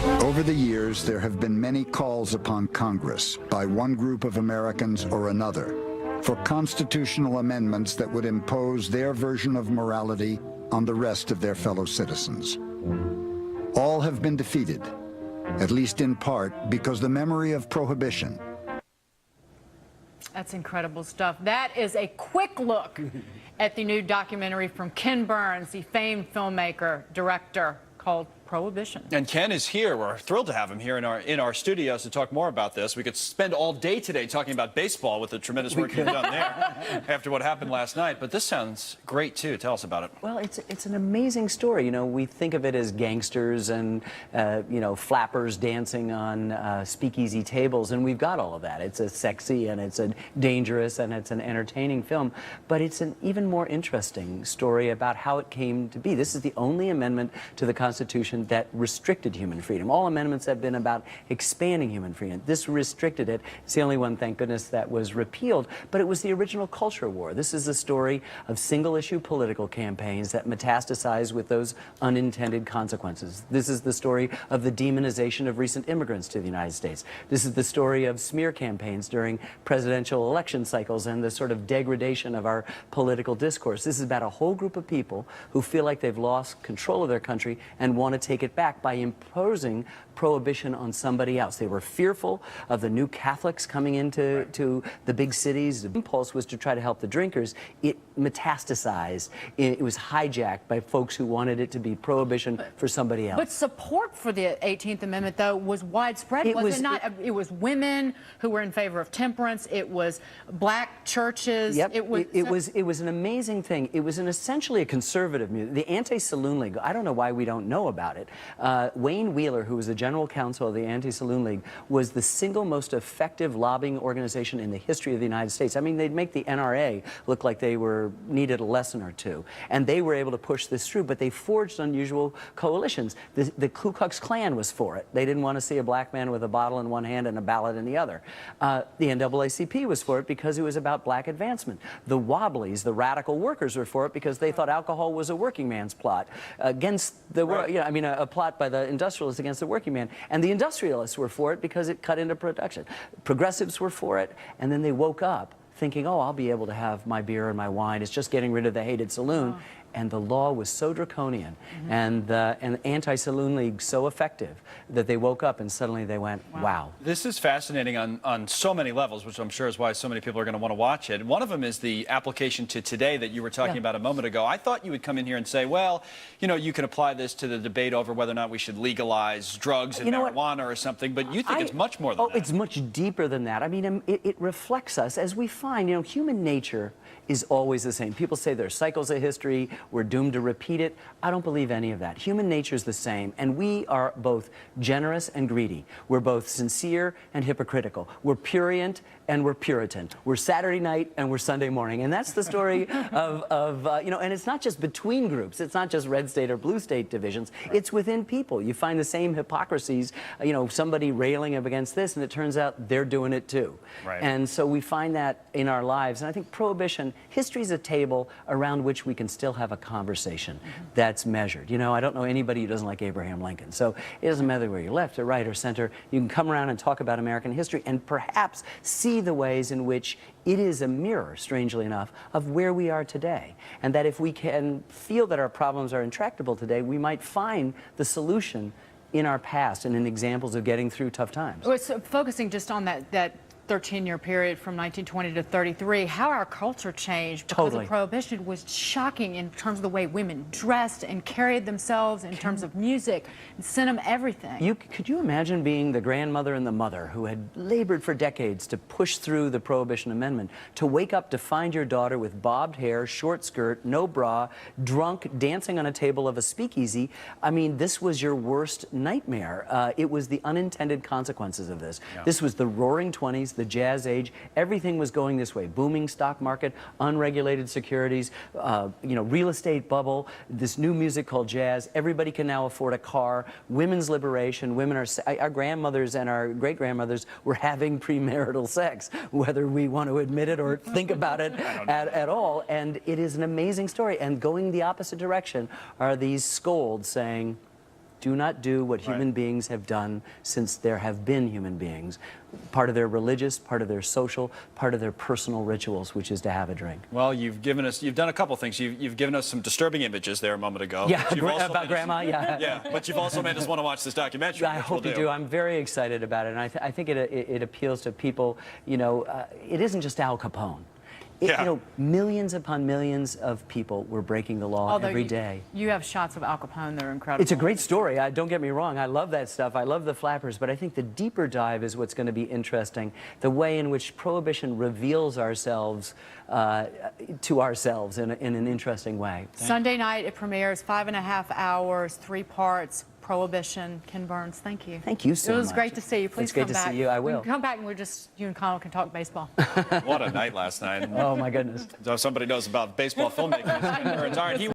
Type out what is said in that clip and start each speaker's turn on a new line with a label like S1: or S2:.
S1: Over the years, there have been many calls upon Congress, by one group of Americans or another, for constitutional amendments that would impose their version of morality on the rest of their fellow citizens. All have been defeated, at least in part because the memory of Prohibition.
S2: That's incredible stuff. That is a quick look at the new documentary from Ken Burns, the famed filmmaker, director, called Prohibition.
S3: And Ken is here. We're thrilled to have him here in our studios to talk more about this. We could spend all day today talking about baseball with the tremendous work you've done there after what happened last night. But this sounds great, too. Tell us about it.
S4: Well, it's an amazing story. You know, we think of it as gangsters and, you know, flappers dancing on speakeasy tables, and we've got all of that. It's a sexy and it's a dangerous and it's an entertaining film, but it's an even more interesting story about how it came to be. This is the only amendment to the Constitution that restricted human freedom. All amendments have been about expanding human freedom. This restricted it. It's the only one, thank goodness, that was repealed, but it was the original culture war. This is the story of single-issue political campaigns that metastasize with those unintended consequences. This is the story of the demonization of recent immigrants to the United States. This is the story of smear campaigns during presidential election cycles and the sort of degradation of our political discourse. This is about a whole group of people who feel like they've lost control of their country and want to take it back by imposing prohibition on somebody else. They were fearful of the new Catholics coming into the big cities. The impulse was to try to help the drinkers. It metastasized. It was hijacked by folks who wanted it to be prohibition for somebody else.
S2: But support for the 18th Amendment, though, was widespread, was it not? It was women who were in favor of temperance. It was black churches.
S4: Yep.
S2: It
S4: was an amazing thing. It was essentially a conservative movement. The Anti-Saloon League, I don't know why we don't know about it. Wayne Wheeler, who was the general counsel of the Anti-Saloon League, was the single most effective lobbying organization in the history of the United States. I mean, they'd make the NRA look like they needed a lesson or two, and they were able to push this through, but they forged unusual coalitions. The Ku Klux Klan was for it. They didn't want to see a black man with a bottle in one hand and a ballot in the other. The NAACP was for it because it was about black advancement. The Wobblies, the radical workers, were for it because they thought alcohol was a working man's plot against the world. You know, I mean, a plot by the industrialists against the working man. And the industrialists were for it because it cut into production. Progressives were for it, and then they woke up thinking, oh, I'll be able to have my beer and my wine. It's just getting rid of the hated saloon. Oh. And the law was so draconian, and the Anti-Saloon League so effective that they woke up and suddenly they went, wow.
S3: This is fascinating on so many levels, which I'm sure is why so many people are going to want to watch it. One of them is the application to today that you were talking about a moment ago. I thought you would come in here and say, well, you know, you can apply this to the debate over whether or not we should legalize drugs and marijuana or something, but you think it's much more than that.
S4: Oh, it's much deeper than that. I mean, it reflects us. As we find, you know, human nature is always the same. People say there's cycles of history, we're doomed to repeat it. I don't believe any of that. Human nature is the same, and we are both generous and greedy. We're both sincere and hypocritical. We're prurient and we're Puritan. We're Saturday night and we're Sunday morning, and that's the story of you know, and it's not just between groups. It's not just red state or blue state divisions. It's within people. You find the same hypocrisies, you know, somebody railing up against this, and it turns out they're doing it too. And so we find that in our lives, and I think Prohibition, history is a table around which we can still have a conversation that's measured. You know, I don't know anybody who doesn't like Abraham Lincoln. So it doesn't matter where you're left or right or center. You can come around and talk about American history and perhaps see the ways in which it is a mirror, strangely enough, of where we are today. And that if we can feel that our problems are intractable today, we might find the solution in our past and in examples of getting through tough times.
S2: Well, so focusing just on that 13-year period from 1920 to 33, how our culture changed because of Prohibition was shocking in terms of the way women dressed and carried themselves, in terms of music, and cinema, everything.
S4: Could you imagine being the grandmother and the mother who had labored for decades to push through the Prohibition Amendment, to wake up to find your daughter with bobbed hair, short skirt, no bra, drunk, dancing on a table of a speakeasy? I mean, this was your worst nightmare. It was the unintended consequences of this. This was the roaring 20s, the jazz age. Everything was going this way. Booming stock market, unregulated securities, you know, real estate bubble, this new music called jazz. Everybody can now afford a car. Women's liberation. Women are, our grandmothers and our great-grandmothers were having premarital sex, whether we want to admit it or think about it at all. And it is an amazing story. And going the opposite direction are these scolds saying, do not do what human beings have done since there have been human beings. Part of their religious, part of their social, part of their personal rituals, which is to have a drink.
S3: Well, you've done a couple things. You've given us some disturbing images there a moment ago.
S4: Yeah,
S3: But you've also
S4: about
S3: made
S4: Grandma,
S3: us,
S4: yeah.
S3: Yeah, but you've also made us want to watch this documentary.
S4: I hope you do. I'm very excited about it, and I think it appeals to people. You know, it isn't just Al Capone.
S3: Yeah.
S4: You know, millions upon millions of people were breaking the law every day.
S2: You have shots of Al Capone that are incredible.
S4: It's a great story. Don't get me wrong. I love that stuff. I love the flappers. But I think the deeper dive is what's going to be interesting. The way in which Prohibition reveals ourselves to ourselves in an interesting way.
S2: Sunday night, it premieres 5.5 hours, 3 parts. Prohibition. Ken Burns, thank you.
S4: Thank you so much.
S2: It was great to see you. Please come back.
S4: It's great to see you. I will.
S2: Come back and you and Connell can talk baseball.
S3: What a night last night.
S4: Oh, my goodness.
S3: So somebody knows about baseball filmmaking. Ken Burns. All right,